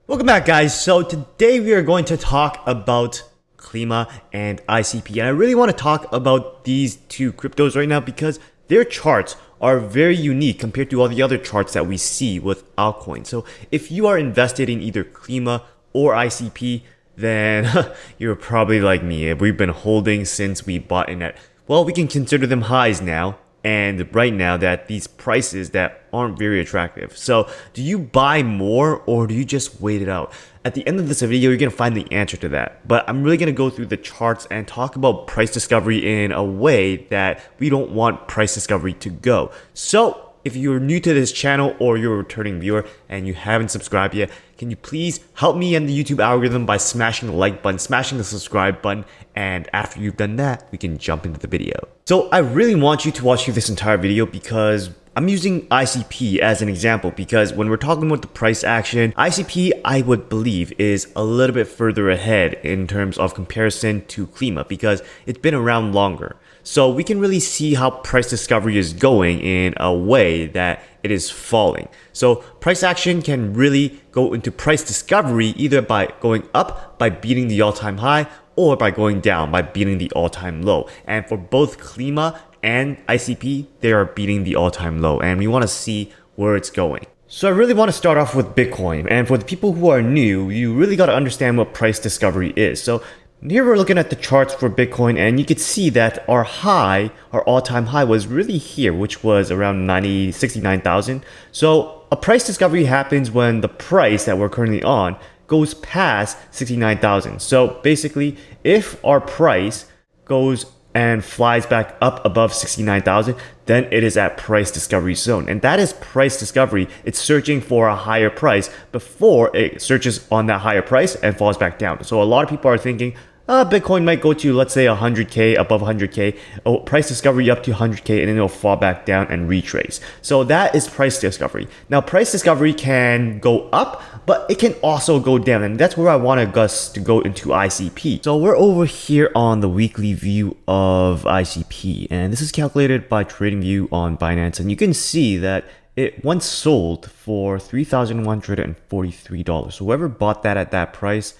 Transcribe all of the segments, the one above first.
Welcome back, guys. So today we are going to talk about Klima and ICP, and I really want to talk about these two cryptos right now because their charts are very unique compared to all the other charts that we see with altcoins. So if you are invested in either Klima or ICP, then you're probably like me. We've been holding since we bought in at, well, we can consider them highs now. And right now that these prices that aren't very attractive. So do you buy more or do you just wait it out? At the end of this video, you're going to find the answer to that. But I'm really going to go through the charts and talk about price discovery in a way that we don't want price discovery to go. So if you're new to this channel or you're a returning viewer and you haven't subscribed yet, can you please help me in the YouTube algorithm by smashing the like button, smashing the subscribe button, and after you've done that, we can jump into the video. So I really want you to watch through this entire video because I'm using ICP as an example because when we're talking about the price action, ICP, I would believe, is a little bit further ahead in terms of comparison to Klima because it's been around longer. So we can really see how price discovery is going in a way that it is falling. So price action can really go into price discovery either by going up by beating the all-time high or by going down by beating the all-time low. And for both Klima and ICP, they are beating the all-time low, and we want to see where it's going. So I really want to start off with Bitcoin, and for the people who are new, you really got to understand what price discovery is. So here we're looking at the charts for Bitcoin, and you can see that our high, our all-time high was really here, which was around 69,000. So a price discovery happens when the price that we're currently on goes past 69,000. So basically, if our price goes and flies back up above 69,000, then it is at price discovery zone. And that is price discovery. It's searching for a higher price before it searches on that higher price and falls back down. So a lot of people are thinking, Bitcoin might go to, let's say, 100K, above 100K, price discovery up to 100K, and then it'll fall back down and retrace. So that is price discovery. Now, price discovery can go up, but it can also go down, and that's where I want us to go into ICP. So we're over here on the weekly view of ICP, and this is calculated by TradingView on Binance, and you can see that it once sold for $3,143. So whoever bought that at that price,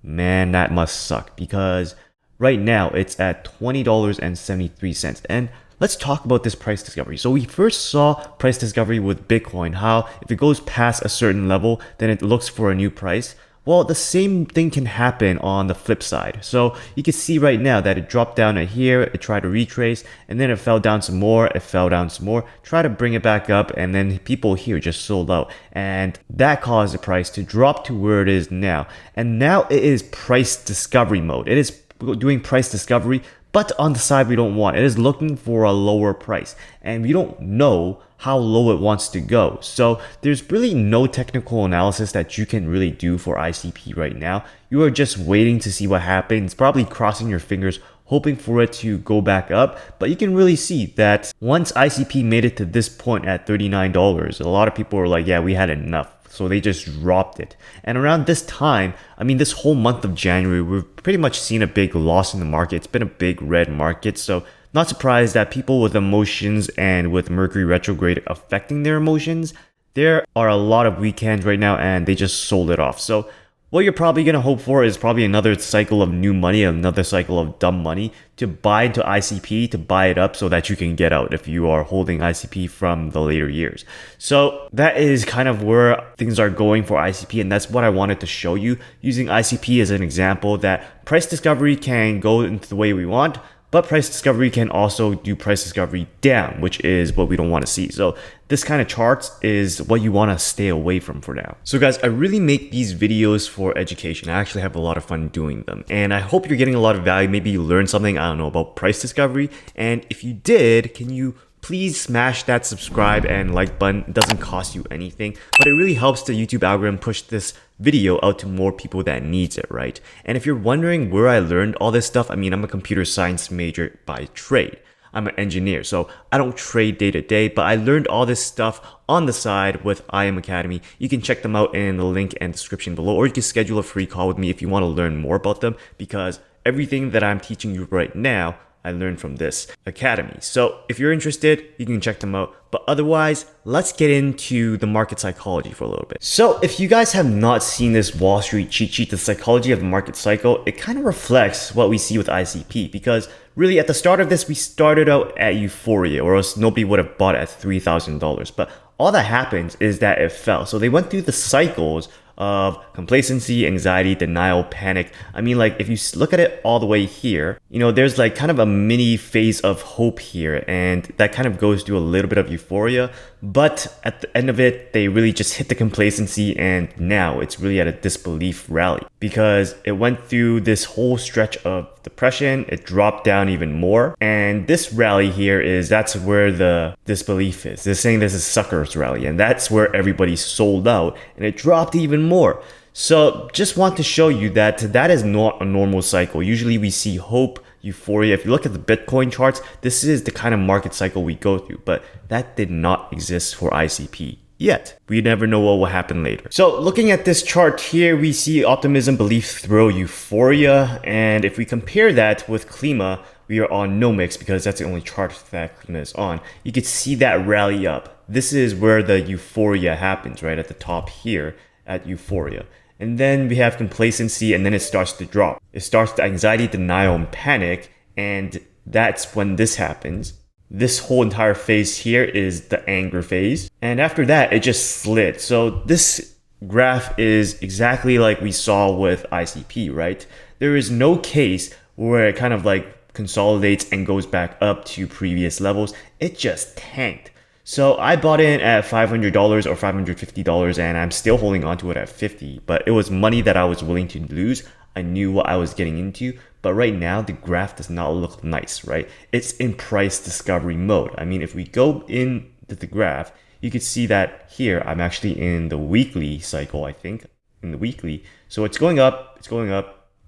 man, that must suck because right now it's at $20.73. And let's talk about this price discovery. So we first saw price discovery with Bitcoin, how if it goes past a certain level, then it looks for a new price. Well, the same thing can happen on the flip side. So you can see right now that it dropped down at here, it tried to retrace, and then it fell down some more, it fell down some more, tried to bring it back up, and then people here just sold out. And that caused the price to drop to where it is now. And now it is price discovery mode. It is doing price discovery, but on the side we don't want. It is looking for a lower price, and we don't know how low it wants to go. So there's really no technical analysis that you can really do for ICP right now. You are just waiting to see what happens, probably crossing your fingers, hoping for it to go back up. But you can really see that once ICP made it to this point at $39, a lot of people were like, yeah, we had enough. So they just dropped it. And around this time, I mean, this whole month of January, we've pretty much seen a big loss in the market. It's been a big red market. So not surprised that people with emotions and with Mercury retrograde affecting their emotions, there are a lot of weekends right now and they just sold it off. So what you're probably going to hope for is probably another cycle of new money, another cycle of dumb money to buy into ICP, to buy it up so that you can get out if you are holding ICP from the later years. So that is kind of where things are going for ICP, and that's what I wanted to show you using ICP as an example that price discovery can go into the way we want, but price discovery can also do price discovery down, which is what we don't want to see. So this kind of charts is what you want to stay away from for now. So guys, I really make these videos for education. I actually have a lot of fun doing them. And I hope you're getting a lot of value. Maybe you learned something, I don't know, about price discovery. And if you did, can you please smash that subscribe and like button? It doesn't cost you anything, but it really helps the YouTube algorithm push this video out to more people that needs it, right? And if you're wondering where I learned all this stuff, I mean, I'm a computer science major by trade. I'm an engineer, so I don't trade day to day, but I learned all this stuff on the side with IM Academy. You can check them out in the link and description below, or you can schedule a free call with me if you want to learn more about them, because everything that I'm teaching you right now, I learned from this academy. So if you're interested, you can check them out. But otherwise, let's get into the market psychology for a little bit. So if you guys have not seen this Wall Street cheat sheet, the psychology of the market cycle, it kind of reflects what we see with ICP, because really at the start of this, we started out at euphoria, or else nobody would have bought it at $3,000. But all that happens is that it fell. So they went through the cycles of complacency, anxiety, denial, panic. I mean, like if you look at it all the way here, you know, there's like kind of a mini phase of hope here, and that kind of goes through a little bit of euphoria. But at the end of it, they really just hit the complacency, and now it's really at a disbelief rally, because it went through this whole stretch of depression. It dropped down even more, and this rally here that's where the disbelief is. They're saying this is suckers rally, and that's where everybody sold out, and it dropped even more. So just want to show you that that is not a normal cycle. Usually we see hope, euphoria. If you look at the Bitcoin charts, this is the kind of market cycle we go through, but that did not exist for ICP yet. We never know what will happen later. So looking at this chart here, we see optimism, belief, thrill, euphoria. And if we compare that with Klima, we are on no mix, because that's the only chart that Klima is on. You could see that rally up. This is where the euphoria happens, right at the top here at euphoria. And then we have complacency, and then it starts to drop. It starts to anxiety, denial, and panic. And that's when this happens. This whole entire phase here is the anger phase. And after that, it just slid. So this graph is exactly like we saw with ICP, right? There is no case where it kind of like consolidates and goes back up to previous levels. It just tanked. So I bought in at $500 or $550, and I'm still holding on to it at $50, but it was money that I was willing to lose. I knew what I was getting into, but right now the graph does not look nice, right? It's in price discovery mode. I mean, if we go into the graph, you can see that here I'm actually in the weekly cycle, I think, in the weekly. So it's going up,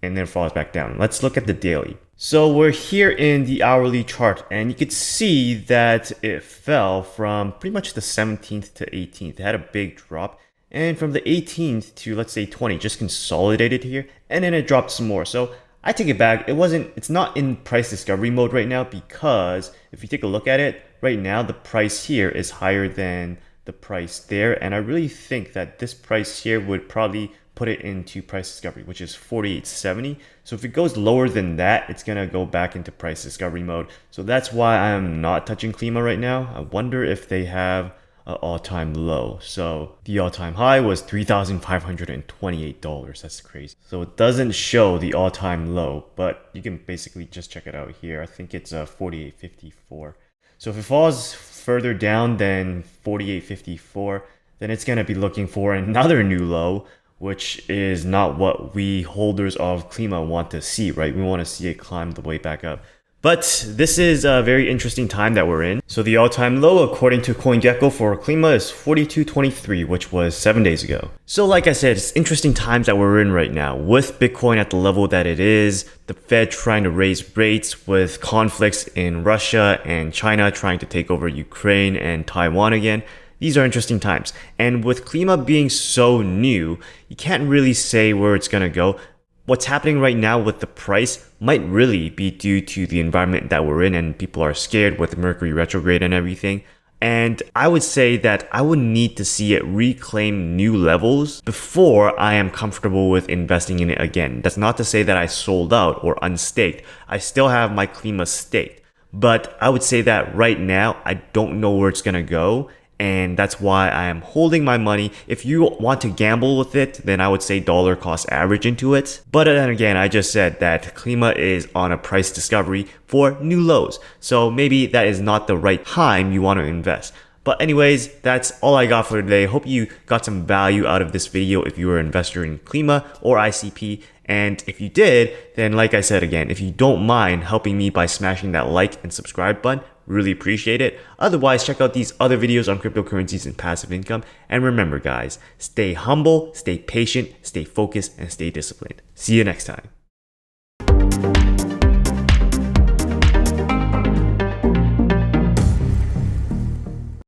and then falls back down. Let's look at the daily. So we're here in the hourly chart, and you could see that it fell from pretty much the 17th to 18th. It had a big drop. And from the 18th to, let's say, 20, just consolidated here, and then it dropped some more. So I take it back. It's not in price discovery mode right now, because if you take a look at it right now, the price here is higher than the price there. And I really think that this price here would probably put it into price discovery, which is 48.70. So if it goes lower than that, it's going to go back into price discovery mode. So that's why I'm not touching Klima right now. I wonder if they have an all-time low. So the all-time high was $3,528. That's crazy. So it doesn't show the all-time low, but you can basically just check it out here. I think it's 48.54. So if it falls further down than 48.54, then it's going to be looking for another new low, which is not what we holders of Klima want to see, right? We want to see it climb the way back up. But this is a very interesting time that we're in. So the all-time low, according to CoinGecko for Klima, is 42.23, which was 7 days ago. So like I said, it's interesting times that we're in right now, with Bitcoin at the level that it is, the Fed trying to raise rates, with conflicts in Russia and China trying to take over Ukraine and Taiwan again. These are interesting times. And with Klima being so new, you can't really say where it's going to go. What's happening right now with the price might really be due to the environment that we're in, and people are scared with Mercury retrograde and everything. And I would say that I would need to see it reclaim new levels before I am comfortable with investing in it again. That's not to say that I sold out or unstaked. I still have my Klima staked. But I would say that right now, I don't know where it's going to go. And that's why I am holding my money. If you want to gamble with it, then I would say dollar cost average into it. But then again, I just said that Klima is on a price discovery for new lows. So maybe that is not the right time you want to invest. But anyways, that's all I got for today. Hope you got some value out of this video if you were an investor in Klima or ICP. And if you did, then like I said again, if you don't mind helping me by smashing that like and subscribe button, really appreciate it. Otherwise, check out these other videos on cryptocurrencies and passive income. And remember guys, stay humble, stay patient, stay focused, and stay disciplined. See you next time.